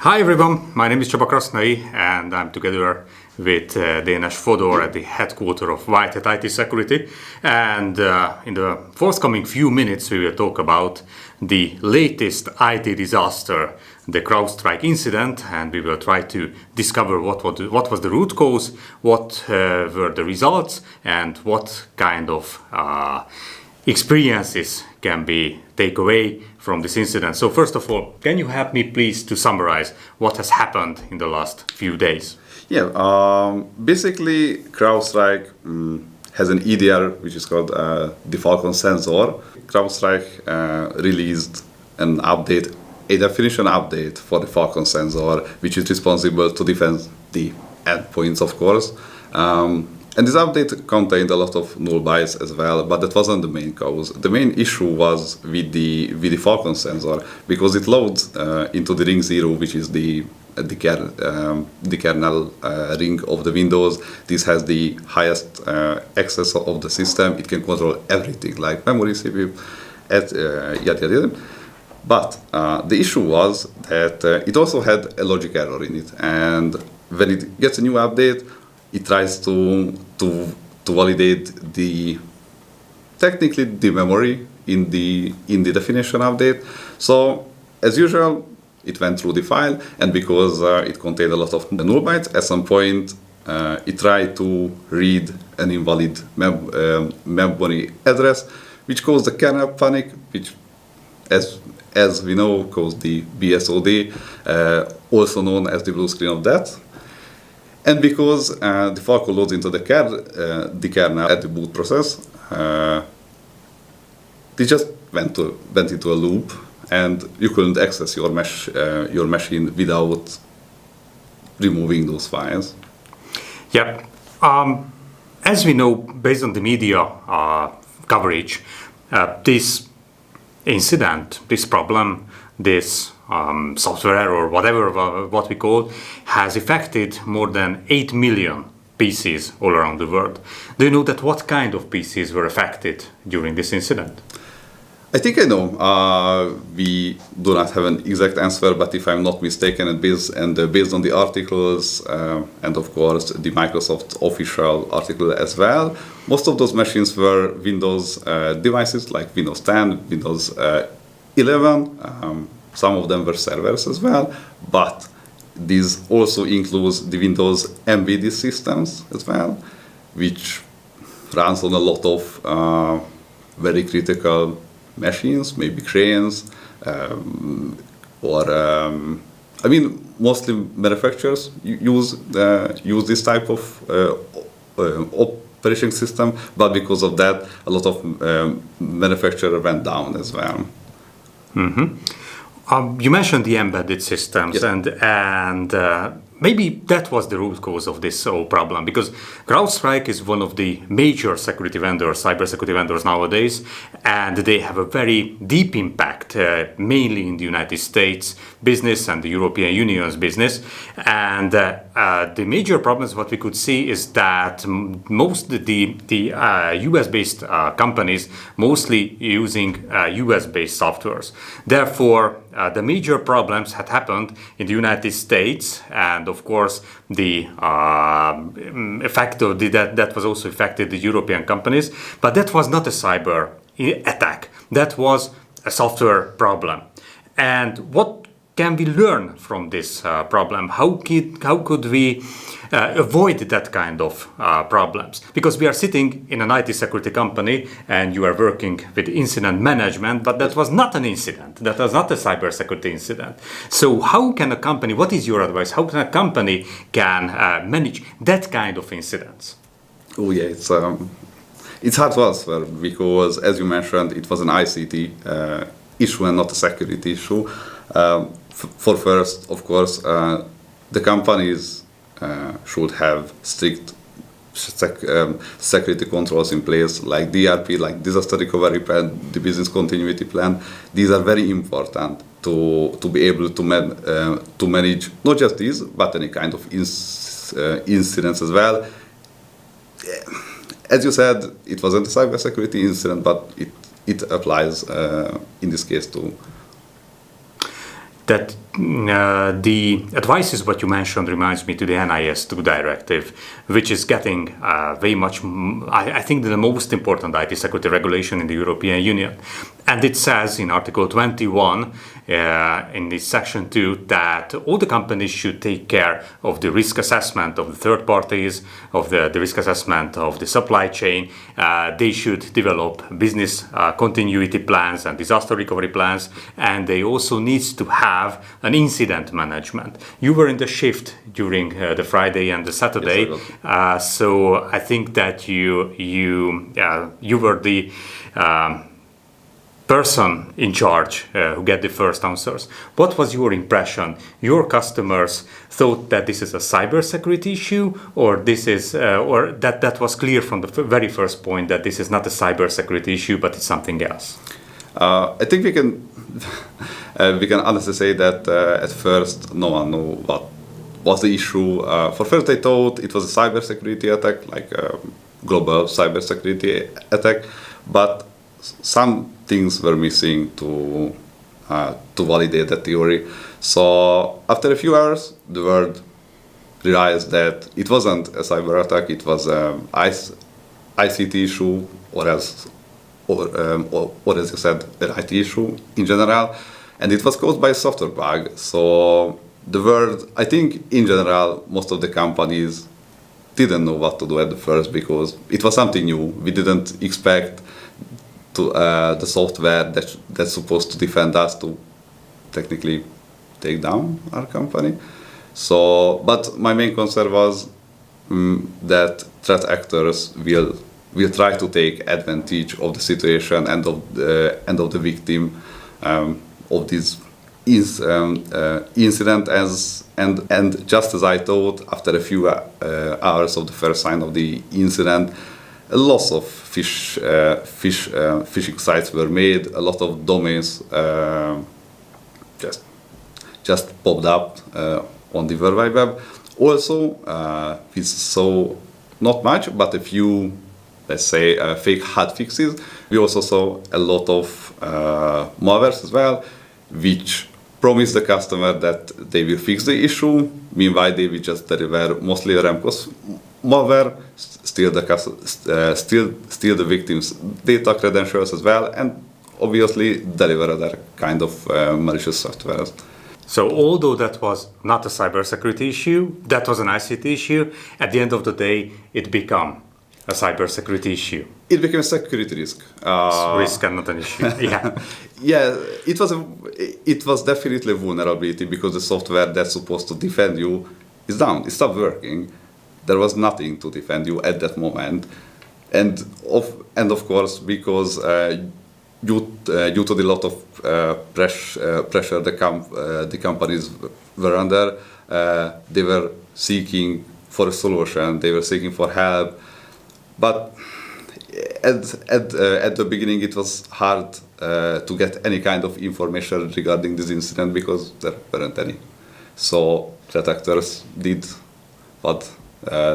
Hi everyone, my name is Csaba Krasznay and I'm together with Dénes Fodor at the headquarters of White Hat IT Security, and in the forthcoming few minutes we will talk about the latest IT disaster, the CrowdStrike incident, and we will try to discover what was the root cause, what were the results, and what kind of experiences can be take away from this incident. So first of all, can you help me please to summarize what has happened in the last few days? Yeah, basically CrowdStrike has an EDR which is called the Falcon sensor. CrowdStrike released an update, a definition update for the Falcon sensor, which is responsible to defend the endpoints, of course. And this update contained a lot of null bytes as well, but that wasn't the main cause. The main issue was with the Falcon sensor, because it loads into the ring 0, which is the kernel ring of the Windows. This has the highest access of the system. It can control everything like memory, CPU, yada. But the issue was that it also had a logic error in it, and when it gets a new update, it tries to validate technically the memory in the definition update. So as usual, it went through the file, and because it contained a lot of null bytes, at some point it tried to read an invalid memory address, which caused the kernel panic, which as we know caused the BSOD, also known as the blue screen of death. And because the Falcon loads into the kernel at the boot process, they just went into a loop, and you couldn't access your machine without removing those files. Yeah. As we know, based on the media coverage, this incident, this problem, this software error, whatever what we call, has affected more than 8 million PCs all around the world. Do you know that what kind of PCs were affected during this incident? I think I know. We do not have an exact answer, but if I'm not mistaken, and based on the articles, and of course the Microsoft official article as well, most of those machines were Windows devices like Windows 10, Windows 11. Some of them were servers as well, but this also includes the Windows MVD systems as well, which runs on a lot of very critical machines, maybe cranes, mostly manufacturers use this type of operation system, but because of that, a lot of manufacturers went down as well. Mm-hmm. You mentioned the embedded systems, yes. and maybe that was the root cause of this whole problem, because CrowdStrike is one of the major security vendors, cybersecurity vendors nowadays, and they have a very deep impact, mainly in the United States business and the European Union's business. And the major problems what we could see is that most the US-based companies mostly using US-based softwares. Therefore, the major problems had happened in the United States, and of course the effect of that was also affected the European companies. But that was not a cyber attack. That was a software problem. And what can we learn from this problem? How could we avoid that kind of problems? Because we are sitting in an IT security company and you are working with incident management, but that was not an incident. That was not a cybersecurity incident. So how can a company, what is your advice? How can a company manage that kind of incidents? Oh yeah, it's hard to answer because, as you mentioned, it was an ICT issue and not a security issue. For first, of course, the companies should have strict security controls in place, like DRP, like disaster recovery plan, the business continuity plan. These are very important to be able to manage not just these, but any kind of incidents as well. As you said, it wasn't a cybersecurity incident, but it applies in this case too. that the advices what you mentioned reminds me to the NIS2 directive, which is getting very much, I think, the most important IT security regulation in the European Union. And it says in Article 21, in this section 2, that all the companies should take care of the risk assessment of the third parties, of the risk assessment of the supply chain. They should develop business continuity plans and disaster recovery plans, and they also need to have an incident management. You were in the shift during the Friday and the Saturday, yes, so I think that you were the person in charge who get the first answers. What was your impression? Your customers thought that this is a cybersecurity issue, or this is, or that was clear from the very first point that this is not a cybersecurity issue, but it's something else. I think we can honestly say that at first no one knew what was the issue. For first, they thought it was a cybersecurity attack, like a global cybersecurity attack, but some things were missing to validate that theory. So after a few hours, the world realized that it wasn't a cyber attack; it was an ICT issue, or as you said, an IT issue in general, and it was caused by a software bug. So the world, I think, in general, most of the companies didn't know what to do at the first because it was something new. We didn't expect the software that's supposed to defend us to technically take down our company. So, but my main concern was that threat actors will try to take advantage of the situation and of the victim of this incident. And just as I thought, after a few hours of the first sign of the incident, a lot of phishing sites were made. A lot of domains just popped up on the World Wide Web. Also, we saw not much, but a few, let's say, fake hotfixes. We also saw a lot of malwares as well, which promise the customer that they will fix the issue. Meanwhile, they will just deliver mostly RAM-cause malware, steal the victim's data credentials as well, and obviously deliver other kind of malicious software. So although that was not a cybersecurity issue, that was an ICT issue, at the end of the day, it became a cybersecurity issue. It became a security risk. Risk and not an issue. Yeah. Yeah, it was definitely a vulnerability because the software that's supposed to defend you is down. It stopped working. There was nothing to defend you at that moment, and of course because due to the lot of pressure the companies were under, they were seeking for a solution. They were seeking for help, but at the beginning it was hard to get any kind of information regarding this incident because there weren't any. So threat actors did what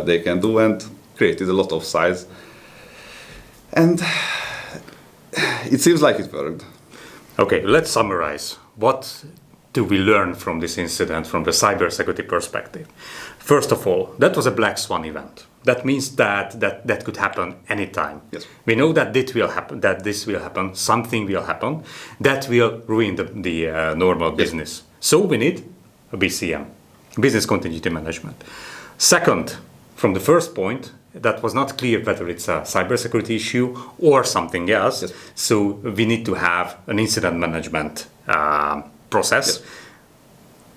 they can do and created a lot of sites, and it seems like it worked. Okay, let's summarize. What do we learn from this incident from the cybersecurity perspective? First of all, that was a black swan event. That means that could happen anytime. Yes. We know that this will happen, something will happen, that will ruin the normal business. So we need a BCM, business continuity management. Second, from the first point, that was not clear whether it's a cybersecurity issue or something else. Yes. So we need to have an incident management process. Yes.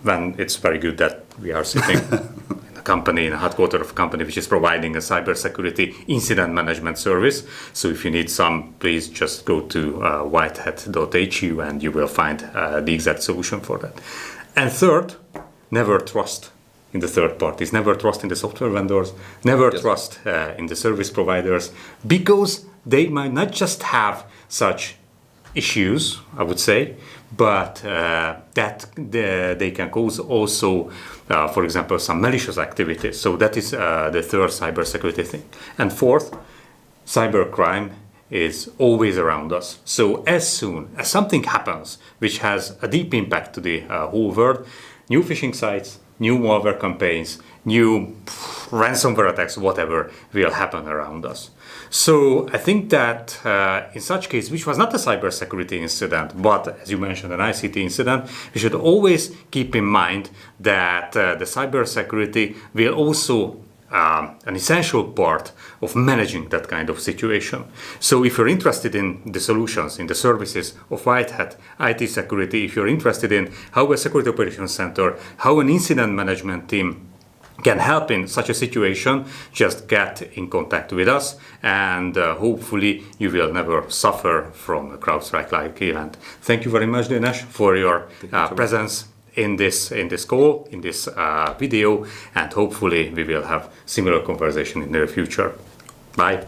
When it's very good that we are sitting in a company, in a headquarters of a company which is providing a cybersecurity incident management service. So if you need some, please just go to whitehat.hu and you will find the exact solution for that. And third, never trust in the third parties, never trust in the software vendors, never trust in the service providers, because they might not just have such issues, I would say, but they can cause also, for example, some malicious activities. So that is the third cybersecurity thing. And fourth, cybercrime is always around us. So as soon as something happens which has a deep impact to the whole world, new phishing sites, new malware campaigns, new ransomware attacks, whatever will happen around us. So I think that in such case, which was not a cybersecurity incident, but as you mentioned, an ICT incident, we should always keep in mind that the cybersecurity will also an essential part of managing that kind of situation. So if you're interested in the solutions, in the services of White Hat IT security, if you're interested in how a security operations center, how an incident management team can help in such a situation, just get in contact with us, and hopefully you will never suffer from a CrowdStrike-like event. Thank you very much, Dénes, for your presence in this call, in this video, and hopefully we will have similar conversation in the future. Bye.